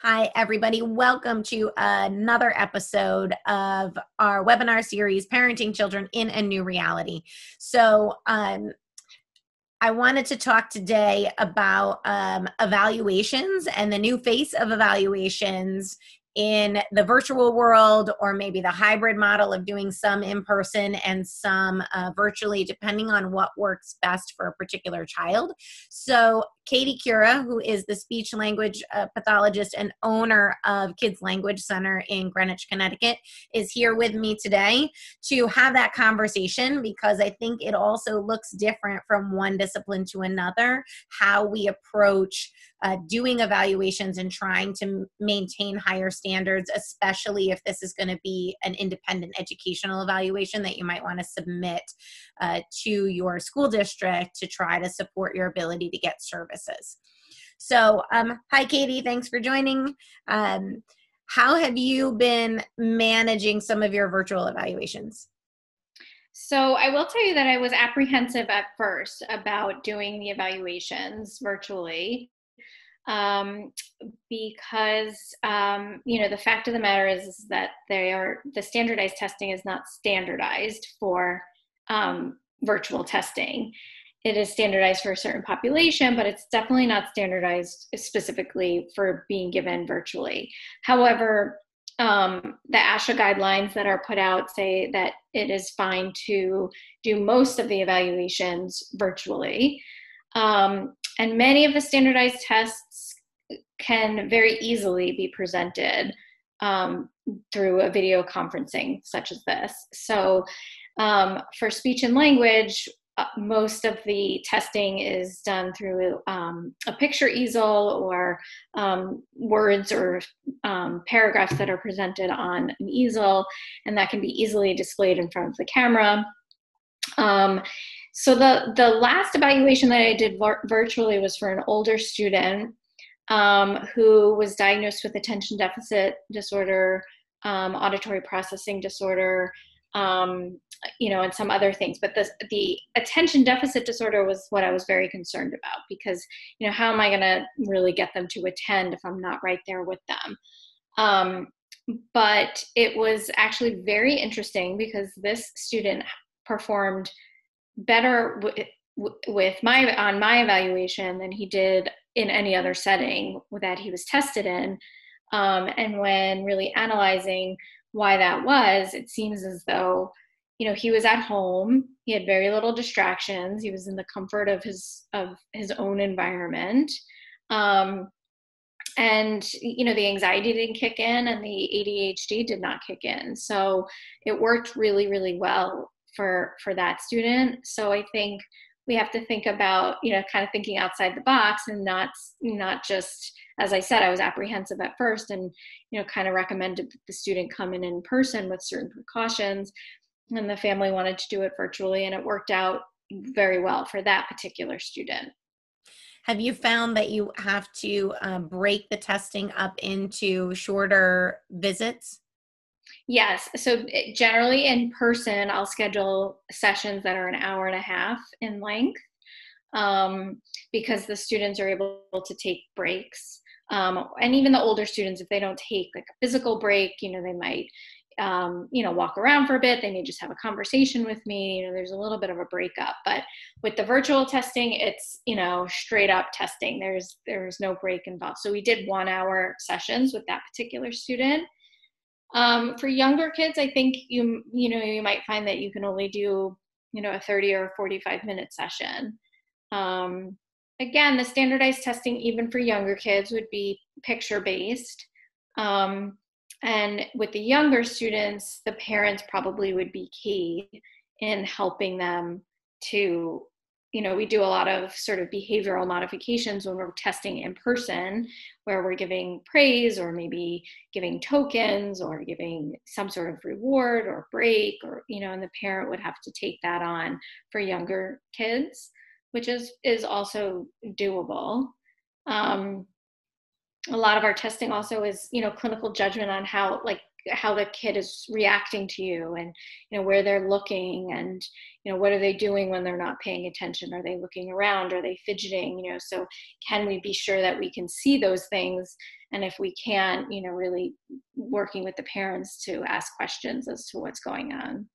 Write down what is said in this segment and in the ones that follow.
Hi, everybody. Welcome to another episode of our webinar series, Parenting Children in a New Reality. I wanted to talk today about evaluations and the new face of evaluations in the virtual world, or maybe the hybrid model of doing some in person and some virtually, depending on what works best for a particular child. So Katie Cura, who is the speech language pathologist and owner of Kids Language Center in Greenwich, Connecticut, is here with me today to have that conversation, because I think it also looks different from one discipline to another, how we approach doing evaluations and trying to maintain higher standards, especially if this is going to be an independent educational evaluation that you might want to submit to your school district to try to support your ability to get services. So, hi, Katie. Thanks for joining. How have you been managing some of your virtual evaluations? So I will tell you that I was apprehensive at first about doing the evaluations virtually, because the fact of the matter is that the standardized testing is not standardized for virtual testing. It is standardized for a certain population, but it's definitely not standardized specifically for being given virtually. However, the ASHA guidelines that are put out say that it is fine to do most of the evaluations virtually. And many of the standardized tests can very easily be presented through a video conferencing such as this. So for speech and language, most of the testing is done through a picture easel or words or paragraphs that are presented on an easel, and that can be easily displayed in front of the camera. So the last evaluation that I did virtually was for an older student who was diagnosed with attention deficit disorder, auditory processing disorder, and some other things. But the attention deficit disorder was what I was very concerned about, because, how am I going to really get them to attend if I'm not right there with them? But it was actually very interesting because this student performed better on my evaluation than he did in any other setting that he was tested in. And when really analyzing why that was, it seems as though, he was at home, he had very little distractions, he was in the comfort of his own environment. And, the anxiety didn't kick in and the ADHD did not kick in. So it worked really, really well for that student. So I think we have to think about, kind of thinking outside the box and not just, as I said, I was apprehensive at first and, kind of recommended that the student come in person with certain precautions, and the family wanted to do it virtually, and it worked out very well for that particular student. Have you found that you have to break the testing up into shorter visits? Yes. So generally in person, I'll schedule sessions that are an hour and a half in length, because the students are able to take breaks. And even the older students, if they don't take like a physical break, they might, walk around for a bit. They may just have a conversation with me. There's a little bit of a breakup. But with the virtual testing, it's, straight up testing. There's no break involved. So we did 1 hour sessions with that particular student. For younger kids, I think you might find that you can only do, a 30 or 45-minute session. Again, the standardized testing, even for younger kids, would be picture-based. And with the younger students, the parents probably would be key in helping them to, we do a lot of sort of behavioral modifications when we're testing in person, where we're giving praise or maybe giving tokens or giving some sort of reward or break, or, and the parent would have to take that on for younger kids, which is also doable. A lot of our testing also is, clinical judgment on how the kid is reacting to you, and, where they're looking, and, what are they doing when they're not paying attention? Are they looking around? Are they fidgeting? So can we be sure that we can see those things And if we can't, really working with the parents to ask questions as to what's going on.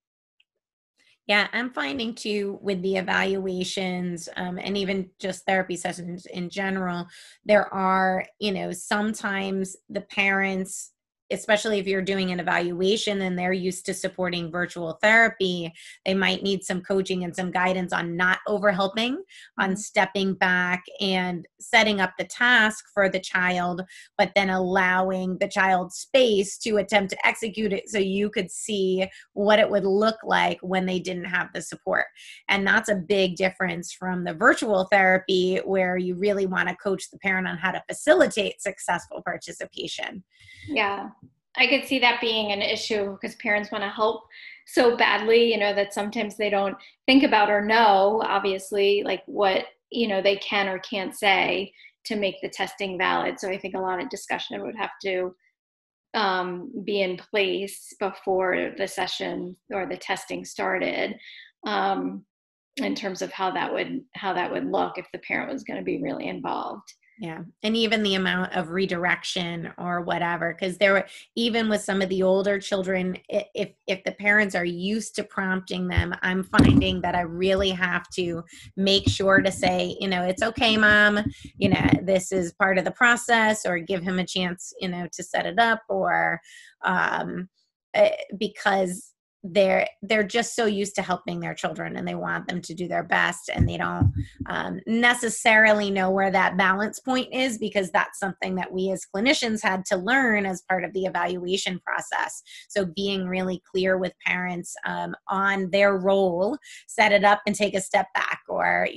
Yeah, I'm finding too with the evaluations, and even just therapy sessions in general, there are, sometimes the parents, especially if you're doing an evaluation and they're used to supporting virtual therapy, they might need some coaching and some guidance on not overhelping, on Mhm. stepping back and setting up the task for the child, but then allowing the child space to attempt to execute it so you could see what it would look like when they didn't have the support. And that's a big difference from the virtual therapy where you really want to coach the parent on how to facilitate successful participation. Yeah, I could see that being an issue because parents want to help so badly, that sometimes they don't think about or know, obviously, like what, they can or can't say to make the testing valid. So I think a lot of discussion would have to be in place before the session or the testing started, um, in terms of how that would look if the parent was going to be really involved. Yeah. And even the amount of redirection or whatever, because there were, even with some of the older children, if the parents are used to prompting them, I'm finding that I really have to make sure to say, it's okay, mom, this is part of the process, or give him a chance, to set it up, or um, because they're just so used to helping their children and they want them to do their best, and they don't necessarily know where that balance point is, because that's something that we as clinicians had to learn as part of the evaluation process. So being really clear with parents on their role, set it up and take a step back, or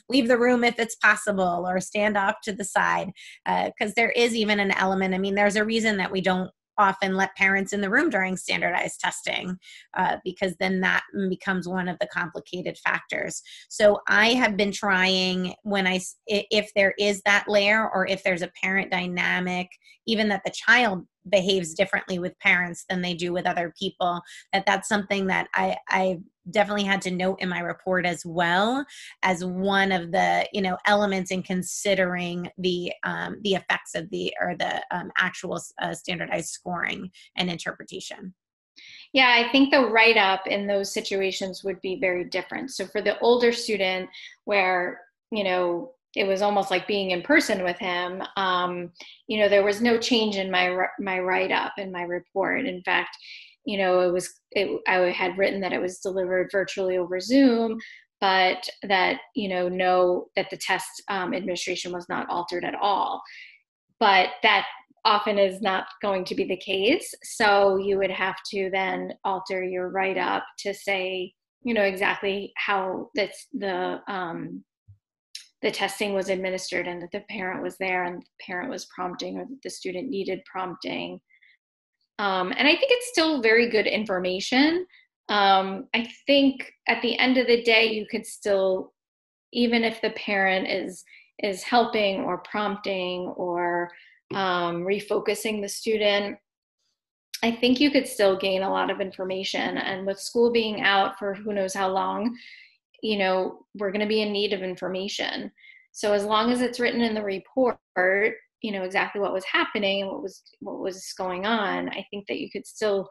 leave the room if it's possible, or stand off to the side, because there is even an element, there's a reason that we don't often let parents in the room during standardized testing, because then that becomes one of the complicated factors. So I have been trying, if there is that layer, or if there's a parent dynamic, even that the child behaves differently with parents than they do with other people, that's something that I definitely had to note in my report as well, as one of the elements in considering the effects of the actual standardized scoring and interpretation. Yeah, I think the write up in those situations would be very different. So for the older student, where, it was almost like being in person with him, there was no change in my write up and my report. In fact, I had written that it was delivered virtually over Zoom, but that, that the test administration was not altered at all. But that often is not going to be the case. So you would have to then alter your write up to say, exactly how the testing was administered, and that the parent was there and the parent was prompting, or that the student needed prompting. And I think it's still very good information. I think at the end of the day, you could still, even if the parent is helping or prompting or refocusing the student, I think you could still gain a lot of information. And with school being out for who knows how long, we're going to be in need of information. So as long as it's written in the report, exactly what was happening and what was going on, I think that you could still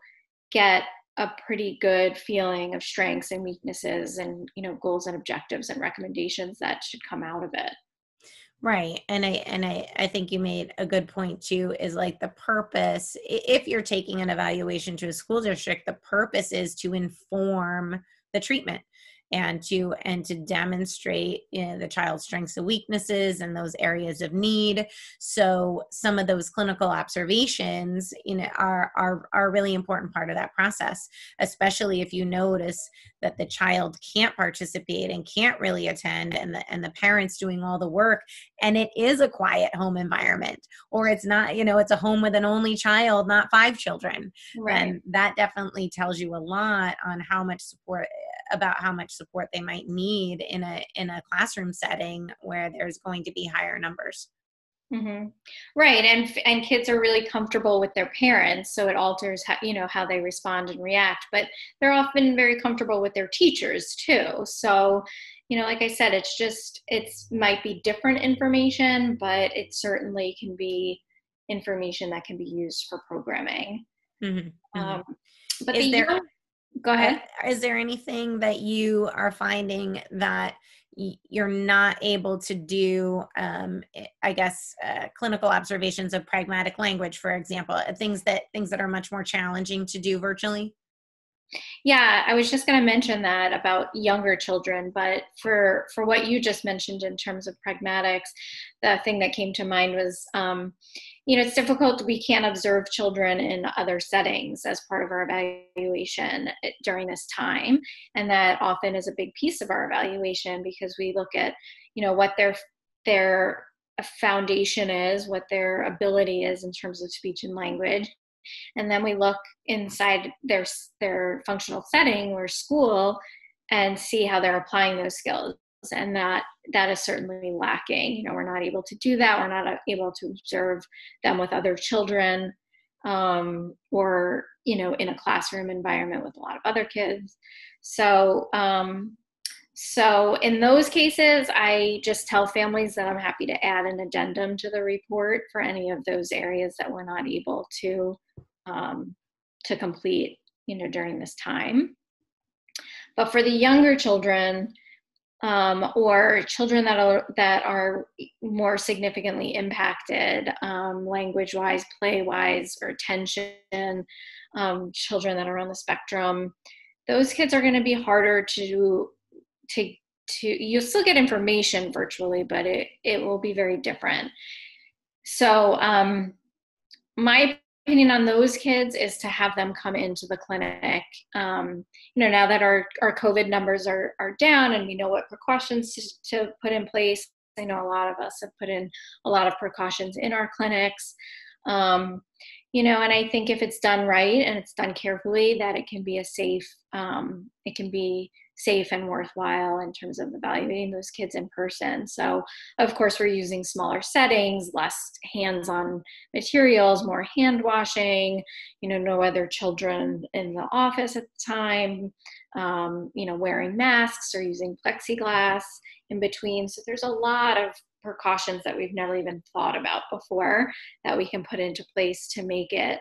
get a pretty good feeling of strengths and weaknesses and, goals and objectives and recommendations that should come out of it. Right. And I think you made a good point too, is like the purpose, if you're taking an evaluation to a school district, the purpose is to inform the treatment, and to demonstrate the child's strengths and weaknesses and those areas of need. So some of those clinical observations are a really important part of that process, especially if you notice that the child can't participate and can't really attend, and the parents doing all the work, and it is a quiet home environment, or it's not, it's a home with an only child, not 5 children. Right. Then that definitely tells you a lot on how much support they might need in a classroom setting where there's going to be higher numbers. Mm-hmm. Right. And kids are really comfortable with their parents, so it alters how they respond and react, but they're often very comfortable with their teachers too. So, like I said, it might be different information, but it certainly can be information that can be used for programming. Mm-hmm. Mm-hmm. Um, but the Is there young, go ahead. is there anything that you are finding that you're not able to do, I guess, clinical observations of pragmatic language, for example, things that are much more challenging to do virtually? Yeah, I was just going to mention that about younger children, but for what you just mentioned in terms of pragmatics, the thing that came to mind was, it's difficult. We can't observe children in other settings as part of our evaluation during this time, and that often is a big piece of our evaluation because we look at, what their foundation is, what their ability is in terms of speech and language, and then we look inside their functional setting or school and see how they're applying those skills, and that is certainly lacking. We're not able to do that. We're not able to observe them with other children, or in a classroom environment with a lot of other kids. So in those cases, I just tell families that I'm happy to add an addendum to the report for any of those areas that we're not able um, to complete, during this time. But for the younger children, or children that are more significantly impacted, language-wise, play-wise, or attention, children that are on the spectrum, those kids are going to be harder to you'll still get information virtually, but it will be very different. So my opinion on those kids is to have them come into the clinic. Now that our COVID numbers are down and we know what precautions to put in place, I know a lot of us have put in a lot of precautions in our clinics. And I think if it's done right and it's done carefully, that it can be safe and worthwhile in terms of evaluating those kids in person. So of course we're using smaller settings, less hands-on materials, more hand washing, no other children in the office at the time, wearing masks or using plexiglass in between. So there's a lot of precautions that we've never even thought about before that we can put into place to make it,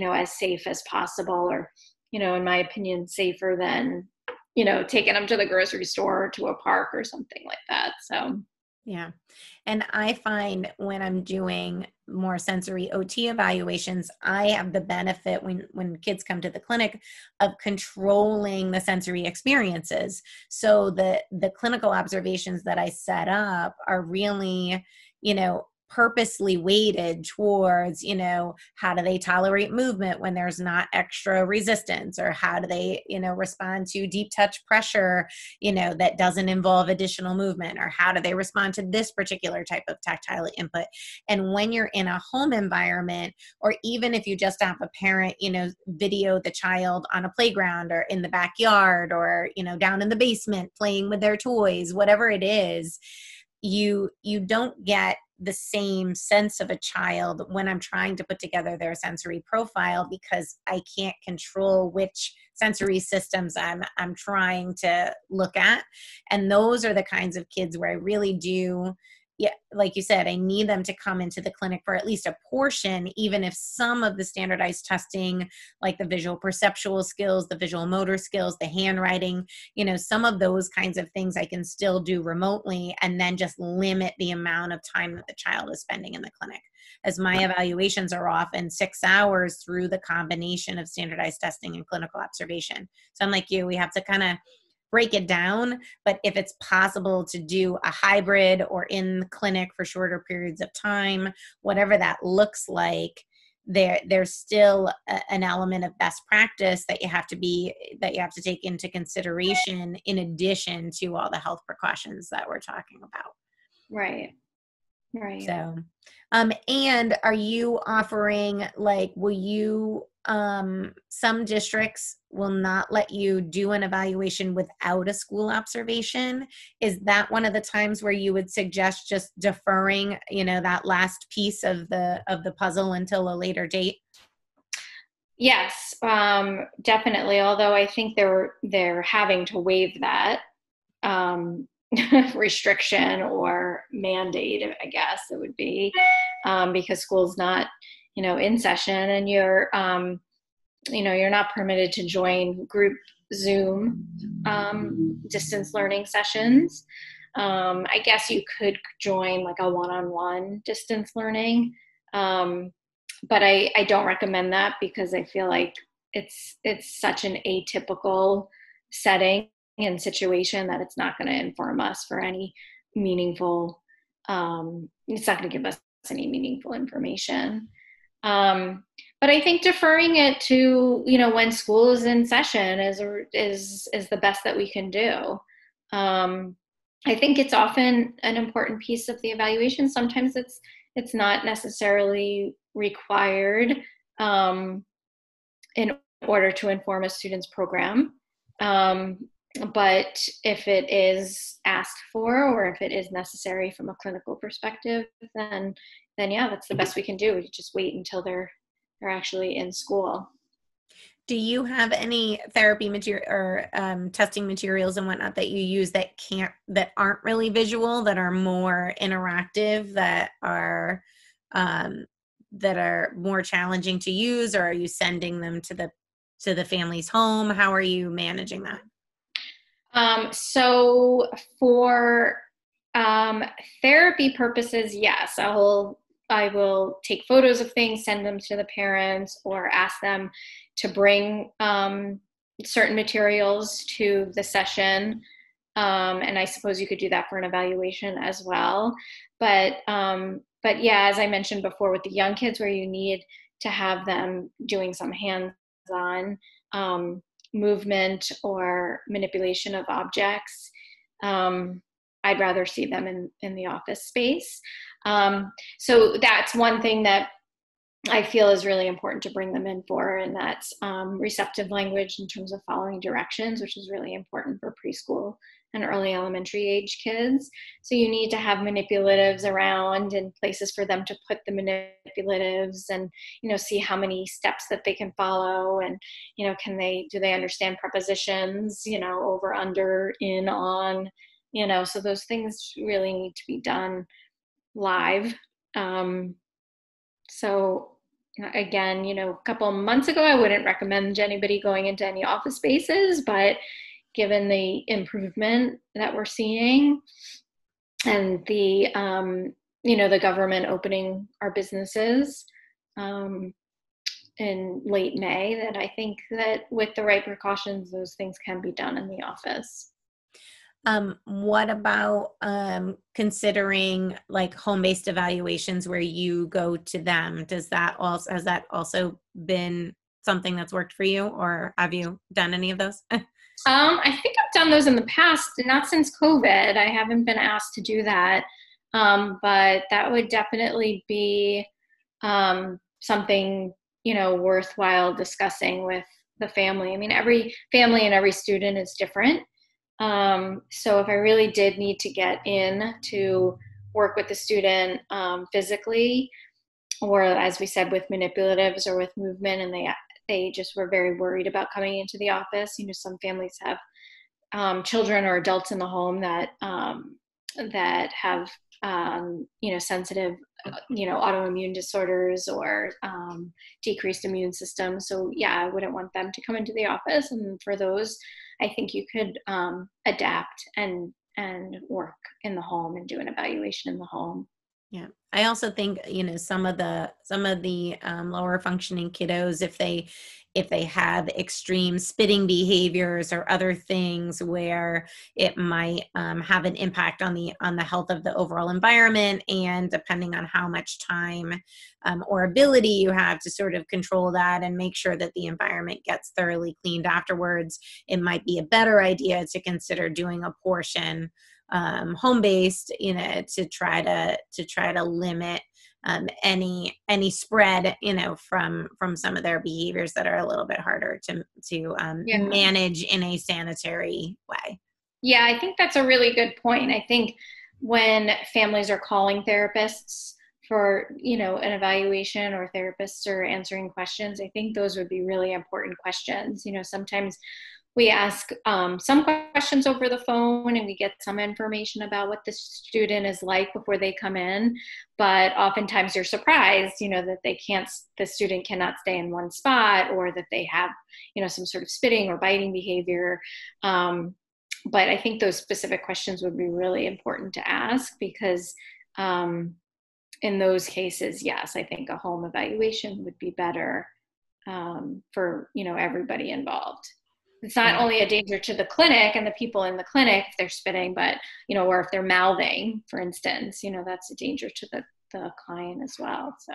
as safe as possible, or, in my opinion, safer than, taking them to the grocery store or to a park or something like that. So, yeah. And I find when I'm doing more sensory OT evaluations, I have the benefit when kids come to the clinic of controlling the sensory experiences. So the clinical observations that I set up are really, purposely weighted towards, how do they tolerate movement when there's not extra resistance, or how do they, respond to deep touch pressure, that doesn't involve additional movement, or how do they respond to this particular type of tactile input. And when you're in a home environment, or even if you just have a parent, video the child on a playground or in the backyard, or, down in the basement playing with their toys, whatever it is, you don't get the same sense of a child when I'm trying to put together their sensory profile, because I can't control which sensory systems I'm trying to look at. And those are the kinds of kids where I really do, yeah, like you said, I need them to come into the clinic for at least a portion, even if some of the standardized testing, like the visual perceptual skills, the visual motor skills, the handwriting, some of those kinds of things I can still do remotely, and then just limit the amount of time that the child is spending in the clinic, as my evaluations are often 6 hours through the combination of standardized testing and clinical observation. So I'm like you, we have to kind of break it down. But if it's possible to do a hybrid or in the clinic for shorter periods of time, whatever that looks like, there's still an element of best practice that you have to take into consideration, in addition to all the health precautions that we're talking about. right. So, and are you offering, some districts will not let you do an evaluation without a school observation? Is that one of the times where you would suggest just deferring, that last piece of the puzzle until a later date? Yes, definitely. Although I think they're having to waive that. restriction or mandate, I guess it would be, because school's not, in session, and you're not permitted to join group Zoom distance learning sessions. I guess you could join like a one-on-one distance learning, but I don't recommend that, because I feel like it's such an atypical setting and situation that it's not going to inform us for any meaningful, it's not going to give us any meaningful information. But I think deferring it to, when school is in session is the best that we can do. I think it's often an important piece of the evaluation. Sometimes it's not necessarily required in order to inform a student's program. But if it is asked for, or if it is necessary from a clinical perspective, then yeah, that's the best we can do. We just wait until they're actually in school. Do you have any therapy material or testing materials and whatnot that you use that aren't really visual, that are more interactive, that are more challenging to use, or are you sending them to the family's home? How are you managing that? So for therapy purposes, yes, I will take photos of things, send them to the parents, or ask them to bring certain materials to the session. And I suppose you could do that for an evaluation as well. But yeah, as I mentioned before, with the young kids, where you need to have them doing some hands-on movement or manipulation of objects, I'd rather see them in the office space. So that's one thing that I feel is really important to bring them in for, and that's receptive language in terms of following directions, which is really important for preschool and early elementary age kids. So you need to have manipulatives around and places for them to put the manipulatives, and see how many steps that they can follow, and do they understand prepositions, over, under, in, on, so those things really need to be done live. So again, a couple of months ago, I wouldn't recommend anybody going into any office spaces, but given the improvement that we're seeing, and the the government opening our businesses in late May, that I think that with the right precautions, those things can be done in the office. What about considering like home-based evaluations where you go to them? Has that also been something that's worked for you, or have you done any of those? I think I've done those in the past, not since COVID. I haven't been asked to do that. But that would definitely be something, worthwhile discussing with the family. I mean, every family and every student is different. So if I really did need to get in to work with the student physically, or as we said, with manipulatives or with movement, and they just were very worried about coming into the office. Some families have children or adults in the home that have sensitive autoimmune disorders or decreased immune system. So yeah, I wouldn't want them to come into the office. And for those, I think you could adapt and work in the home and do an evaluation in the home. Yeah. I also think, some of the lower functioning kiddos, if they have extreme spitting behaviors or other things where it might have an impact on the health of the overall environment, and depending on how much time or ability you have to sort of control that and make sure that the environment gets thoroughly cleaned afterwards, it might be a better idea to consider doing a portion home-based, to try to limit any spread, from some of their behaviors that are a little bit harder to manage in a sanitary way. Yeah, I think that's a really good point. I think when families are calling therapists for, an evaluation, or therapists are answering questions, I think those would be really important questions. Sometimes We ask some questions over the phone, and we get some information about what the student is like before they come in. But oftentimes you're surprised, that the student cannot stay in one spot, or that they have, some sort of spitting or biting behavior. But I think those specific questions would be really important to ask, because in those cases, yes, I think a home evaluation would be better for, everybody involved. It's not only a danger to the clinic and the people in the clinic if they're spitting, but, or if they're mouthing, for instance, that's a danger to the client as well. So.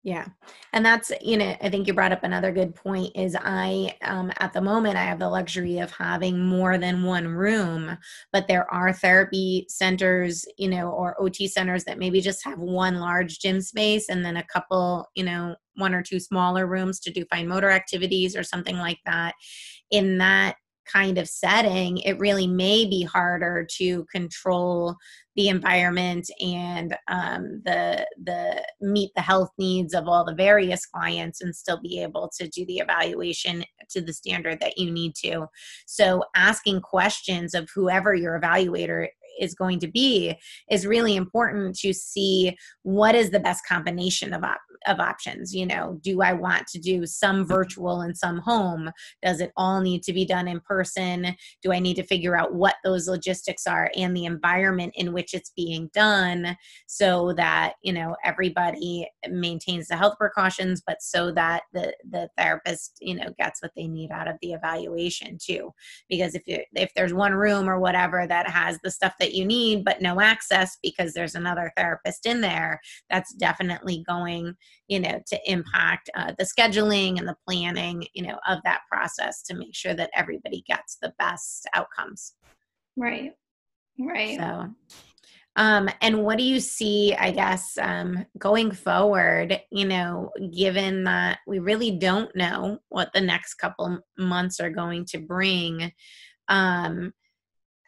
Yeah. And that's, I think you brought up another good point is at the moment, I have the luxury of having more than one room, but there are therapy centers, or OT centers that maybe just have one large gym space and then a couple, one or two smaller rooms to do fine motor activities or something like that. In that kind of setting, it really may be harder to control the environment and the meet the health needs of all the various clients and still be able to do the evaluation to the standard that you need to. So asking questions of whoever your evaluator is going to be is really important to see what is the best combination of options. Do I want to do some virtual and some home? Does it all need to be done in person? Do I need to figure out what those logistics are and the environment in which it's being done so that, everybody maintains the health precautions, but so that the therapist, gets what they need out of the evaluation too? Because if there's one room or whatever that has the stuff that you need, but no access because there's another therapist in there, that's definitely going, to impact the scheduling and the planning, of that process to make sure that everybody gets the best outcomes. Right. So, and what do you see, I guess, going forward, given that we really don't know what the next couple months are going to bring?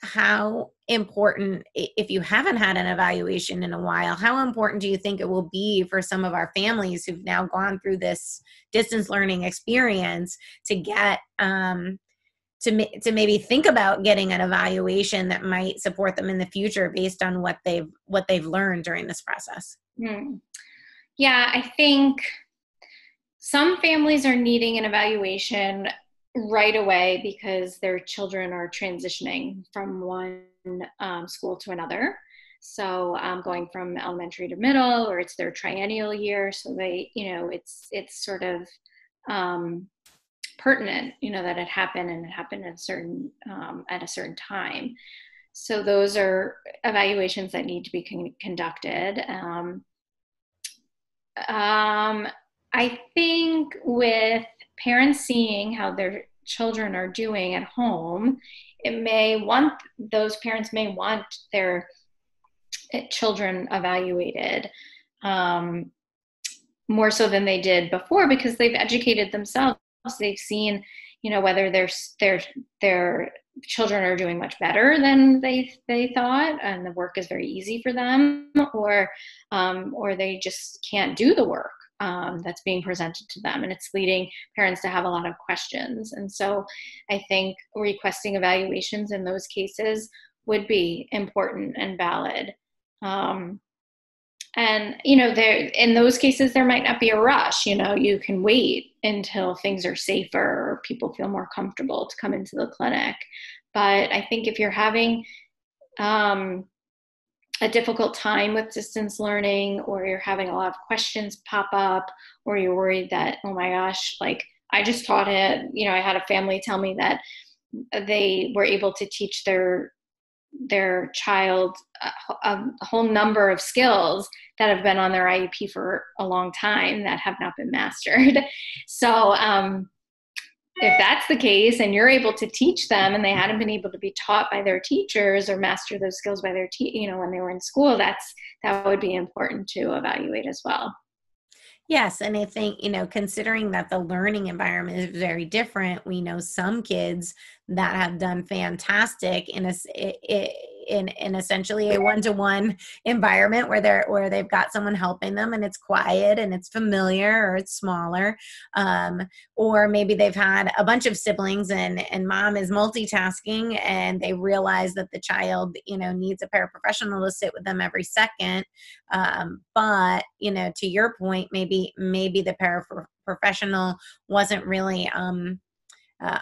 How important, if you haven't had an evaluation in a while, how important do you think it will be for some of our families who've now gone through this distance learning experience to get to maybe think about getting an evaluation that might support them in the future based on what they've learned during this process? Yeah, I think some families are needing an evaluation right away because their children are transitioning from one school to another. So going from elementary to middle, or it's their triennial year. So they, it's sort of pertinent, that it happened, and it happened at a certain time. So those are evaluations that need to be conducted. I think with parents seeing how their children are doing at home, those parents may want their children evaluated more so than they did before, because they've educated themselves. They've seen, whether their children are doing much better than they thought, and the work is very easy for them, or they just can't do the work that's being presented to them, and it's leading parents to have a lot of questions. And so I think requesting evaluations in those cases would be important and valid. And, there, in those cases, there might not be a rush. You can wait until things are safer or people feel more comfortable to come into the clinic. But I think if you're having a difficult time with distance learning, or you're having a lot of questions pop up, or you're worried that, oh my gosh, like I just taught it, I had a family tell me that they were able to teach their child a whole number of skills that have been on their IEP for a long time that have not been mastered. So if that's the case and you're able to teach them and they hadn't been able to be taught by their teachers or master those skills by their when they were in school, that would be important to evaluate as well. Yes. And I think, considering that the learning environment is very different, we know some kids that have done fantastic in in essentially a one-to-one environment where they've got someone helping them and it's quiet and it's familiar or it's smaller. Or maybe they've had a bunch of siblings and mom is multitasking and they realize that the child, needs a paraprofessional to sit with them every second. But, to your point, maybe the paraprofessional wasn't really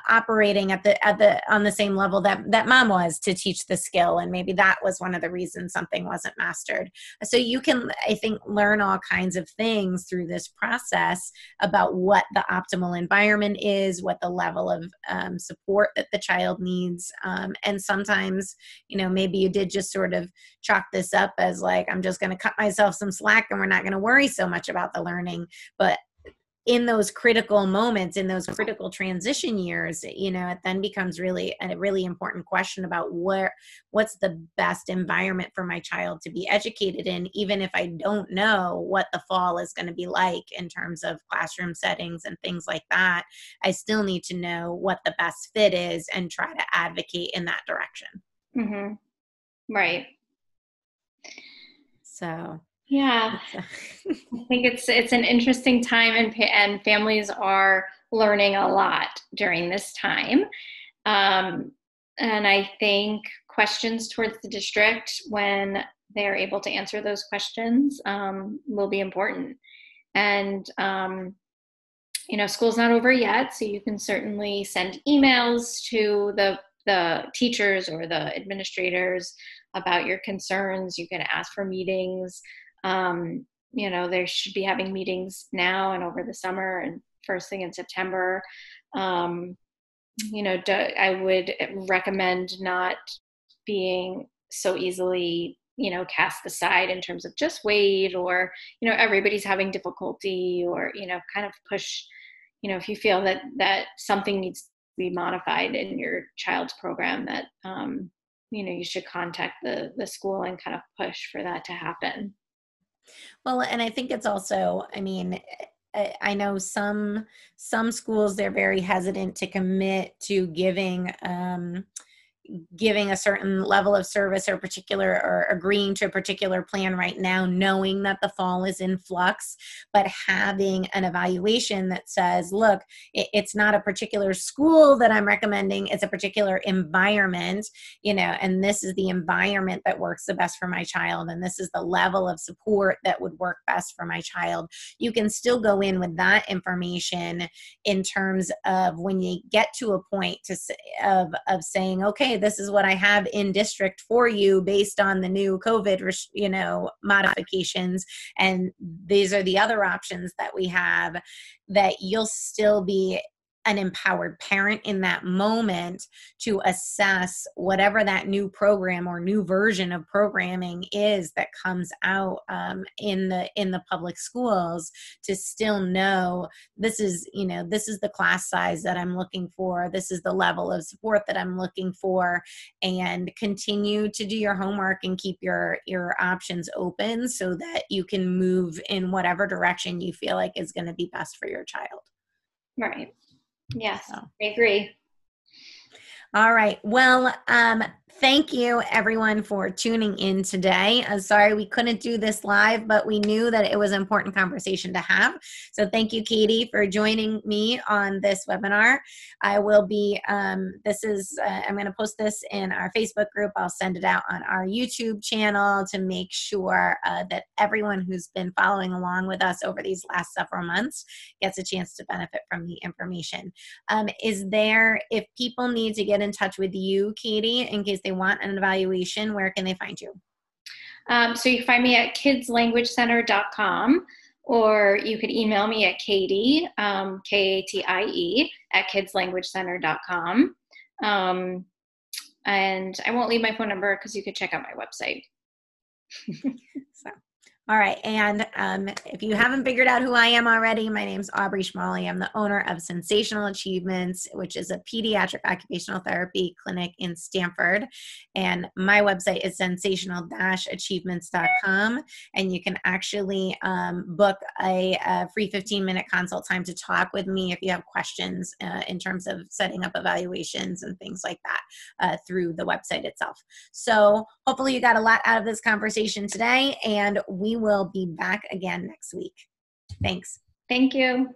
operating on the same level that mom was to teach the skill, and maybe that was one of the reasons something wasn't mastered. So you can, I think, learn all kinds of things through this process about what the optimal environment is, what the level of support that the child needs, and sometimes maybe you did just sort of chalk this up as like, I'm just going to cut myself some slack and we're not going to worry so much about the learning. But in those critical moments, in those critical transition years, it then becomes really a really important question about what's the best environment for my child to be educated in, even if I don't know what the fall is going to be like in terms of classroom settings and things like that. I still need to know what the best fit is and try to advocate in that direction. Mm-hmm. Right. So yeah, I think it's an interesting time, and families are learning a lot during this time. And I think questions towards the district, when they're able to answer those questions, will be important. And school's not over yet, so you can certainly send emails to the teachers or the administrators about your concerns. You can ask for meetings. They should be having meetings now and over the summer and first thing in September. I would recommend not being so easily, cast aside in terms of just wait, or, everybody's having difficulty, or, kind of push, if you feel that something needs to be modified in your child's program, that, you should contact the school and kind of push for that to happen. Well, and I think it's also, I know some schools, they're very hesitant to commit to giving a certain level of service or agreeing to a particular plan right now, knowing that the fall is in flux, but having an evaluation that says, look, it's not a particular school that I'm recommending, it's a particular environment, and this is the environment that works the best for my child, and this is the level of support that would work best for my child. You can still go in with that information in terms of when you get to a point of saying, okay, this is what I have in district for you based on the new COVID, modifications. And these are the other options that we have, that you'll still be an empowered parent in that moment to assess whatever that new program or new version of programming is that comes out in the public schools, to still know this is the class size that I'm looking for, this is the level of support that I'm looking for, and continue to do your homework and keep your options open so that you can move in whatever direction you feel like is going to be best for your child. Right. Yes, I agree. All right. Well, thank you everyone for tuning in today. I'm sorry we couldn't do this live, but we knew that it was an important conversation to have. So thank you, Katie, for joining me on this webinar. I will be, I'm going to post this in our Facebook group. I'll send it out on our YouTube channel to make sure that everyone who's been following along with us over these last several months gets a chance to benefit from the information. If people need to get in touch with you, Katie, in case they want an evaluation, where can they find you? So you can find me at kidslanguagecenter.com, or you could email me at Katie, Katie, at kidslanguagecenter.com. And I won't leave my phone number because you could check out my website. So All right. And if you haven't figured out who I am already, my name's Aubrey Schmalley. I'm the owner of Sensational Achievements, which is a pediatric occupational therapy clinic in Stamford. And my website is sensational-achievements.com. And you can actually book a free 15-minute consult time to talk with me if you have questions in terms of setting up evaluations and things like that through the website itself. So hopefully you got a lot out of this conversation today, and we will be back again next week. Thanks. Thank you.